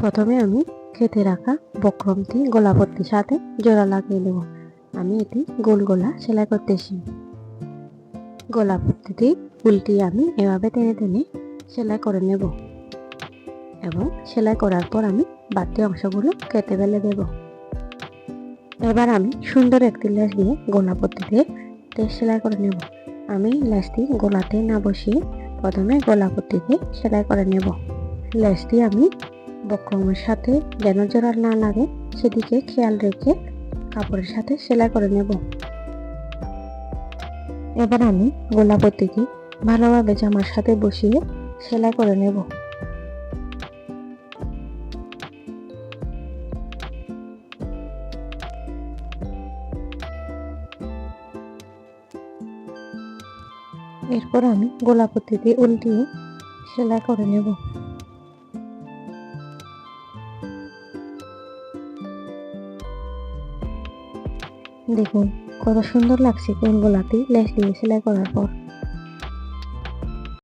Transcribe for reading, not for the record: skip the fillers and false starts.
প্রথমে আমি কেটে রাখা বক্রমটি গলাপট্টির সাথে জোড়া লাগিয়ে দেব। আমি এটি গোল গলা সেলাই করতেছি। গলাপট্টিটি উল্টিয়ে আমি এভাবে টেনে টেনে সেলাই করে নেব এবং সেলাই করার পর আমি বাড়তি অংশগুলো কেটে ফেলে দেব। এবার আমি সুন্দর একটি লেস দিয়ে গলাপট্টিতে সেলাই করে নেব। আমি লেসটি গলাতে না বসিয়ে প্রথমে গলাপট্টিতে সেলাই করে নেব। লেসটি আমি বক্রমের সাথে যেন জোড়া না লাগে সেদিকে খেয়াল রেখে কাপড়ের সাথে সেলাই করে নেব। এবার আমি গলাপট্টিটি ভালোভাবে জামার সাথে বসিয়ে সেলাই করে নেব। এরপর আমি গলাপট্টিটি উল্টিয়ে সেলাই করে নেব। দেখুন কত সুন্দর লাগছে কোন গলাটি লেস দিয়ে সেলাই করার পর।